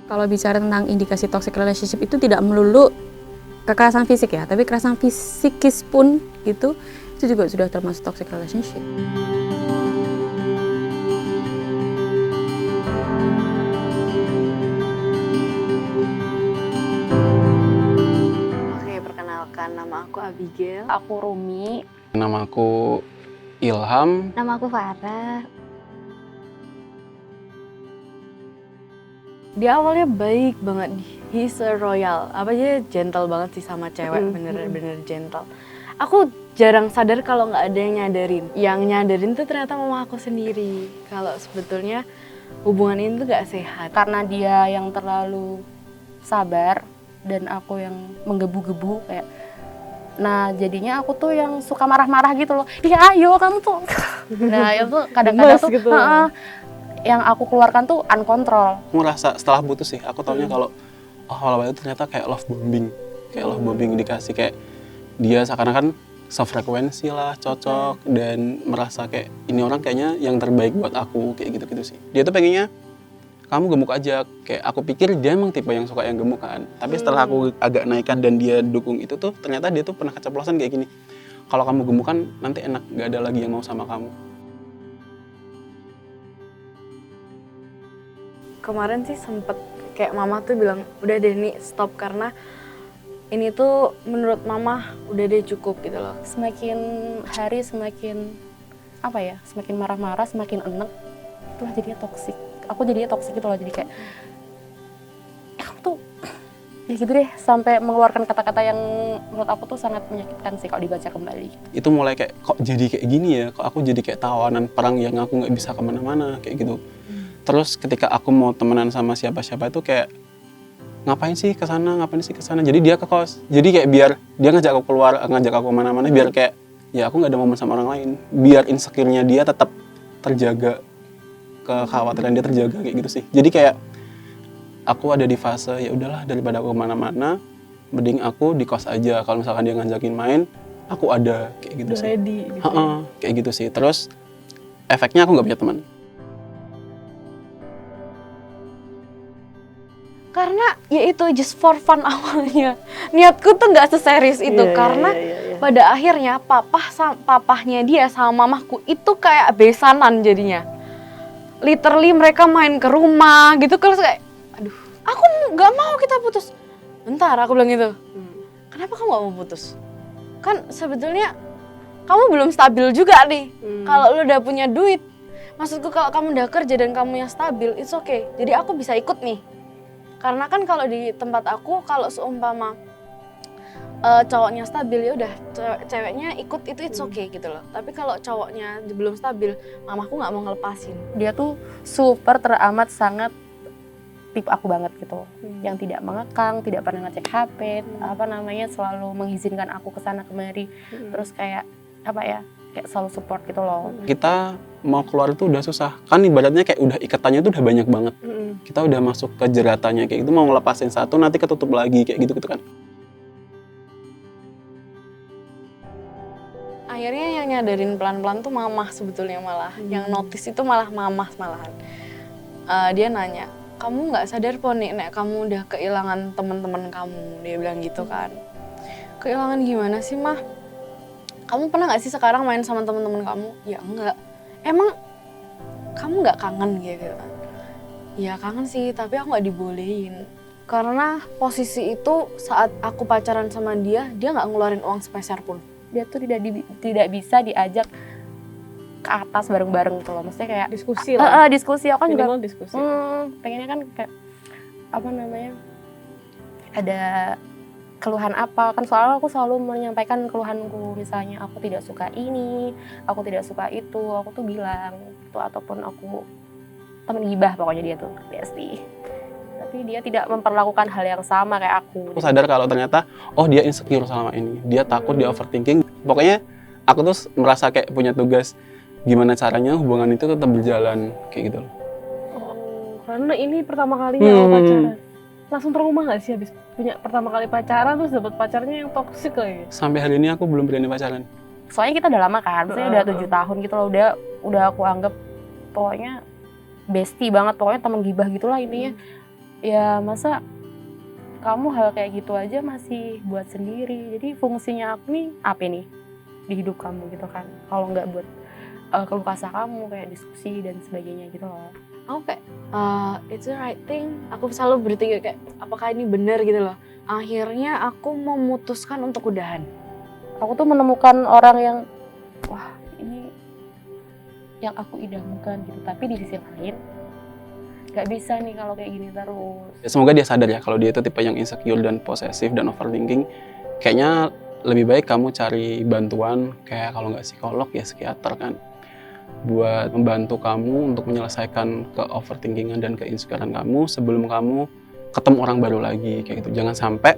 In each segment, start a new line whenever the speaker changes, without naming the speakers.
Kalau bicara tentang indikasi toxic relationship itu tidak melulu kekerasan fisik ya, tapi kekerasan psikis pun itu juga sudah termasuk toxic relationship.
Oke, perkenalkan, nama aku Abigail. Aku Rumi.
Nama aku Ilham.
Nama aku Farah. Dia awalnya baik banget, he's a royal, gentle banget sih sama cewek, bener-bener gentle. Aku jarang sadar kalau nggak ada yang nyadarin. Yang nyadarin tuh ternyata mama aku sendiri. Kalau sebetulnya hubungan ini tuh nggak sehat.
Karena dia yang terlalu sabar dan aku yang menggebu-gebu kayak. Nah jadinya aku tuh yang suka marah-marah gitu loh. Iya ayo kamu tuh. Nah itu kadang-kadang tuh.
Gitu.
Yang aku keluarkan tuh unkontrol.
Aku ngerasa setelah putus sih, aku taunya kalau awal-awal itu ternyata kayak love bombing. Kayak love bombing dikasih kayak dia seakan-akan sefrekuensi lah, cocok, dan merasa kayak ini orang kayaknya yang terbaik buat aku, kayak gitu-gitu sih. Dia tuh pengennya kamu gemuk aja, kayak aku pikir dia emang tipe yang suka yang gemuk kan. Tapi setelah aku agak naikkan dan dia dukung itu tuh, ternyata dia tuh pernah keceplosan kayak gini. Kalau kamu gemuk kan nanti enak, gak ada lagi yang mau sama kamu.
Kemarin sih sempet kayak mama tuh bilang udah deh nih stop karena ini tuh menurut mama udah deh cukup gitu loh.
Semakin hari semakin semakin marah-marah, semakin enek, itulah jadinya toksik. Aku jadinya toksik gitu loh, jadi kayak kamu tuh ya gitu deh, sampai mengeluarkan kata-kata yang menurut aku tuh sangat menyakitkan sih kalau dibaca kembali.
Itu mulai kayak kok jadi kayak gini ya, kok aku jadi kayak tawanan perang yang aku nggak bisa kemana-mana kayak gitu. Terus ketika aku mau temenan sama siapa-siapa itu kayak ngapain sih kesana, jadi dia ke kos. Jadi kayak biar dia ngajak aku keluar, ngajak aku kemana-mana, biar kayak ya aku nggak ada momen sama orang lain, biar insecure-nya dia tetap terjaga, kekhawatiran dia terjaga kayak gitu sih. Jadi kayak aku ada di fase ya udahlah, daripada aku kemana-mana mending aku di kos aja. Kalau misalkan dia ngajakin main aku ada, kayak gitu sih.
Ready gitu.
Kayak gitu sih. Terus efeknya aku nggak punya teman.
Karena ya itu just for fun awalnya. Niatku tuh nggak seserius itu karena pada akhirnya papahnya dia sama mamahku itu kayak besanan jadinya. Literally mereka main ke rumah gitu, terus kayak aduh, aku nggak mau kita putus. Bentar, aku bilang gitu. Kenapa kamu nggak mau putus? Kan sebetulnya kamu belum stabil juga nih. Kalau lu udah punya duit, maksudku kalau kamu udah kerja dan kamu yang stabil, it's okay. Jadi aku bisa ikut nih. Karena kan kalau di tempat aku, kalau seumpama cowoknya stabil ya udah ceweknya ikut itu it's okay gitu loh. Tapi kalau cowoknya belum stabil, mamaku nggak mau ngelepasin.
Dia tuh super teramat sangat tipe aku banget gitu. Yang tidak mengekang, tidak pernah ngecek HP, selalu mengizinkan aku kesana kemari. Terus kayak kayak selalu support gitu loh.
Kita mau keluar itu udah susah, kan ibaratnya kayak udah ikatannya tuh udah banyak banget. Kita udah masuk ke jeratannya kayak gitu, mau ngelepasin satu nanti ketutup lagi kayak gitu kan.
Akhirnya yang nyadarin pelan-pelan tuh mamah sebetulnya malah. Yang notice itu malah mamah malahan. Dia nanya, kamu nggak sadar Nek kamu udah kehilangan teman-teman kamu, dia bilang gitu kan. Kehilangan gimana sih mah? Kamu pernah nggak sih sekarang main sama teman-teman kamu? Ya enggak. Emang kamu nggak kangen gitu kan? Ya kangen sih, tapi aku nggak dibolehin. Karena posisi itu saat aku pacaran sama dia nggak ngeluarin uang sepeser pun.
Dia tuh tidak bisa diajak ke atas bareng-bareng tuh loh. Maksudnya kayak
Diskusi lah.
Diskusi, aku kan juga
diskusi.
pengennya kan kayak ada keluhan apa, kan soalnya aku selalu menyampaikan keluhanku, misalnya aku tidak suka ini, aku tidak suka itu, aku tuh bilang itu, ataupun aku temen gibah pokoknya dia tuh Besti. Tapi dia tidak memperlakukan hal yang sama kayak aku.
Aku sadar kalau ternyata dia insecure selama ini, dia takut, dia overthinking. Pokoknya aku tuh merasa kayak punya tugas gimana caranya hubungan itu tetap berjalan kayak gitu loh.
Karena ini pertama kalinya awal pacaran. Langsung trauma gak sih habis punya pertama kali pacaran terus dapat pacarnya yang toksik lagi?
Sampai hari ini aku belum berani pacaran.
Soalnya kita udah lama kan, saya udah 7 tahun gitu loh, udah aku anggap pokoknya bestie banget, pokoknya teman gibah gitulah intinya. ya masa kamu hal kayak gitu aja masih buat sendiri, jadi fungsinya aku nih apa nih di hidup kamu gitu kan, kalau nggak buat keluh kesah kamu kayak diskusi dan sebagainya gitu loh.
Aku kayak it's the right thing. Aku selalu berpikir kayak apakah ini benar gitu loh. Akhirnya aku memutuskan untuk udahan.
Aku tuh menemukan orang yang wah ini yang aku idamkan gitu, tapi di sisi lain nggak bisa nih kalau kayak gini terus.
Ya, semoga dia sadar ya kalau dia itu tipe yang insecure dan posesif dan overthinking. Kayaknya lebih baik kamu cari bantuan kayak kalau nggak psikolog ya psikiater kan, buat membantu kamu untuk menyelesaikan ke-overthinkingan dan ke-insecurean kamu sebelum kamu ketemu orang baru lagi kayak gitu. Jangan sampai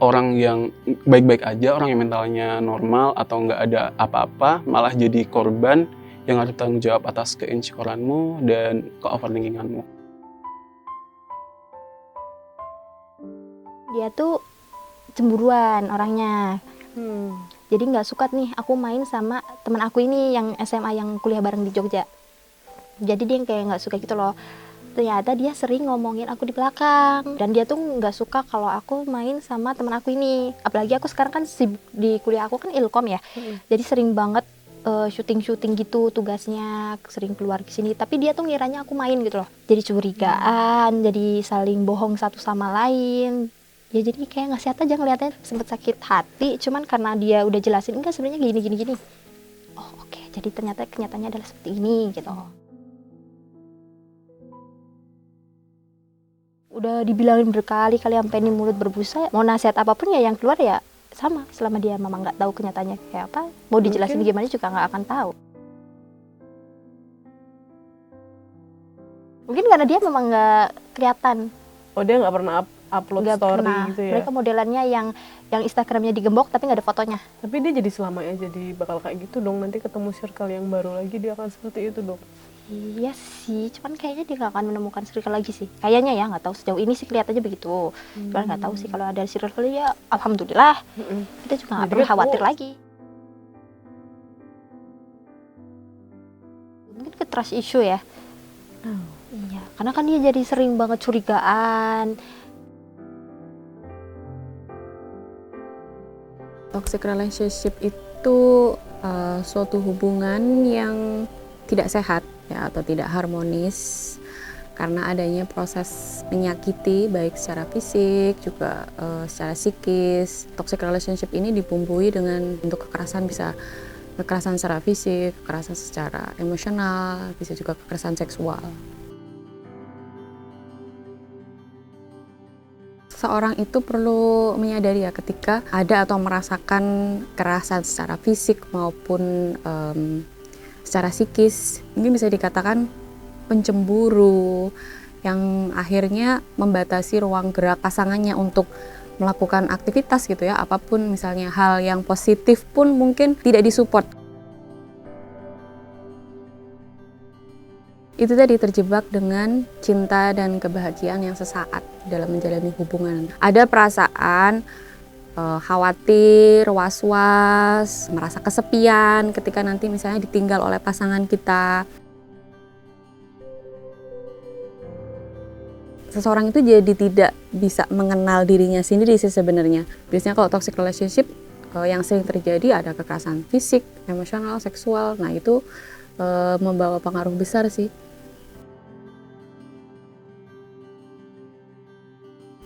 orang yang baik-baik aja, orang yang mentalnya normal atau nggak ada apa-apa malah jadi korban yang harus bertanggung jawab atas ke-insecureanmu dan ke-overthinkinganmu.
Dia tuh cemburuan orangnya. Jadi nggak suka nih aku main sama teman aku ini yang SMA yang kuliah bareng di Jogja. Jadi dia kayak nggak suka gitu loh. Ternyata dia sering ngomongin aku di belakang, dan dia tuh nggak suka kalau aku main sama teman aku ini. Apalagi aku sekarang kan sibuk di kuliah, aku kan ilkom ya. Jadi sering banget syuting gitu tugasnya, sering keluar ke sini. Tapi dia tuh ngiranya aku main gitu loh. Jadi curigaan, jadi saling bohong satu sama lain. Ya jadi kayak nggak sehat aja ngeliatnya, sempet sakit hati. Cuman karena dia udah jelasin enggak sebenarnya gini. Oh oke, jadi ternyata kenyataannya adalah seperti ini gitu. Udah dibilangin berkali-kali sampai ini mulut berbusa, mau nasihat apapun ya yang keluar ya sama. Selama dia memang nggak tahu kenyataannya kayak apa, mau dijelasin gimana juga nggak akan tahu. Mungkin karena dia memang nggak kelihatan.
Oh dia nggak pernah upload
Nggak
story
pernah.
gitu ya?
Mereka modelannya yang Instagramnya digembok tapi nggak ada fotonya.
Tapi dia jadi selamanya jadi bakal kayak gitu dong, nanti ketemu circle yang baru lagi dia akan seperti itu dong.
Iya sih, cuman kayaknya dia nggak akan menemukan circle lagi sih. Kayaknya ya, nggak tahu sejauh ini sih kelihatannya begitu. Cuman nggak tahu sih kalau ada circle ya, alhamdulillah. Kita juga nggak
Jadi
perlu
dia
khawatir
tahu.
lagi. Mungkin ke trust issue ya. Iya, karena kan dia jadi sering banget curigaan.
Toxic relationship itu suatu hubungan yang tidak sehat ya, atau tidak harmonis karena adanya proses menyakiti baik secara fisik juga secara psikis. Toxic relationship ini dibumbui dengan bentuk kekerasan, bisa kekerasan secara fisik, kekerasan secara emosional, bisa juga kekerasan seksual. Seorang itu perlu menyadari ya ketika ada atau merasakan kekerasan secara fisik maupun secara psikis, ini bisa dikatakan pencemburu yang akhirnya membatasi ruang gerak pasangannya untuk melakukan aktivitas gitu ya, apapun misalnya hal yang positif pun mungkin tidak disupport. Itu tadi terjebak dengan cinta dan kebahagiaan yang sesaat dalam menjalani hubungan. Ada perasaan khawatir, was-was, merasa kesepian ketika nanti misalnya ditinggal oleh pasangan kita. Seseorang itu jadi tidak bisa mengenal dirinya sendiri sih sebenarnya. Biasanya kalau toxic relationship yang sering terjadi ada kekerasan fisik, emosional, seksual. Nah itu membawa pengaruh besar sih.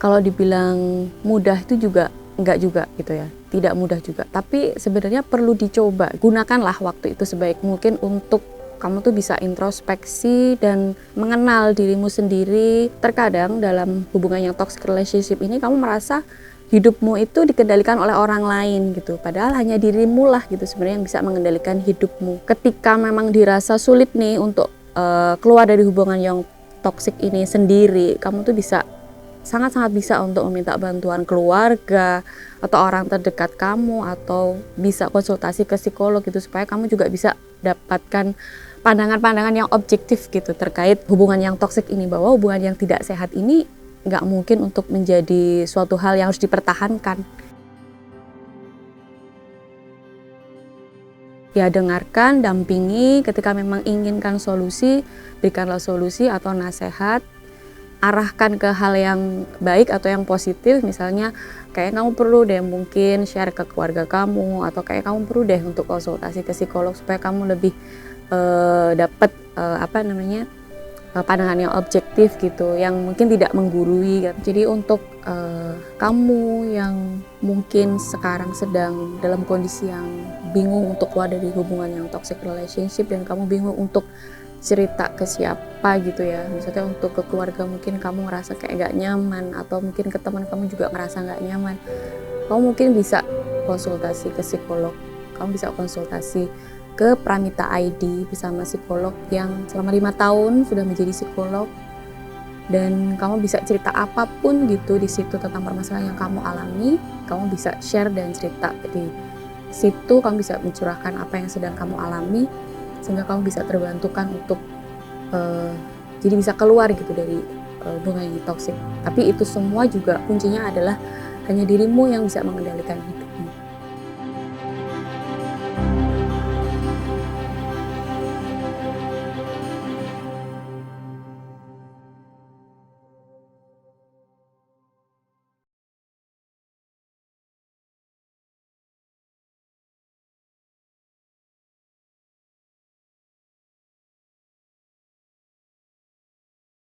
Kalau dibilang mudah itu juga enggak juga gitu ya, tidak mudah juga. Tapi sebenarnya perlu dicoba. Gunakanlah waktu itu sebaik mungkin untuk kamu tuh bisa introspeksi dan mengenal dirimu sendiri. Terkadang dalam hubungan yang toxic relationship ini kamu merasa hidupmu itu dikendalikan oleh orang lain gitu. Padahal hanya dirimu lah gitu sebenarnya yang bisa mengendalikan hidupmu. Ketika memang dirasa sulit nih untuk keluar dari hubungan yang toxic ini sendiri, kamu tuh bisa sangat-sangat bisa untuk meminta bantuan keluarga atau orang terdekat kamu, atau bisa konsultasi ke psikolog gitu supaya kamu juga bisa dapatkan pandangan-pandangan yang objektif gitu terkait hubungan yang toksik ini, bahwa hubungan yang tidak sehat ini nggak mungkin untuk menjadi suatu hal yang harus dipertahankan. Ya dengarkan, dampingi, ketika memang inginkan solusi, berikanlah solusi atau nasihat. arahkan ke hal yang baik atau yang positif. Misalnya kayak kamu perlu deh mungkin share ke keluarga kamu, atau kayak kamu perlu deh untuk konsultasi ke psikolog supaya kamu lebih dapat pandangan yang objektif gitu, yang mungkin tidak menggurui kan. Jadi untuk kamu yang mungkin sekarang sedang dalam kondisi yang bingung untuk keluar dari hubungan yang toxic relationship, dan kamu bingung untuk cerita ke siapa gitu ya, misalnya untuk ke keluarga mungkin kamu ngerasa kayak gak nyaman, atau mungkin ke teman kamu juga ngerasa gak nyaman, kamu mungkin bisa konsultasi ke psikolog. Kamu bisa konsultasi ke Pramita ID bersama psikolog yang selama 5 tahun sudah menjadi psikolog, dan kamu bisa cerita apapun gitu di situ tentang permasalahan yang kamu alami. Kamu bisa share dan cerita di situ, kamu bisa mencurahkan apa yang sedang kamu alami, sehingga kamu bisa terbantukan untuk jadi bisa keluar gitu dari hubungan yang toksik. Tapi itu semua juga kuncinya adalah hanya dirimu yang bisa mengendalikan hidup.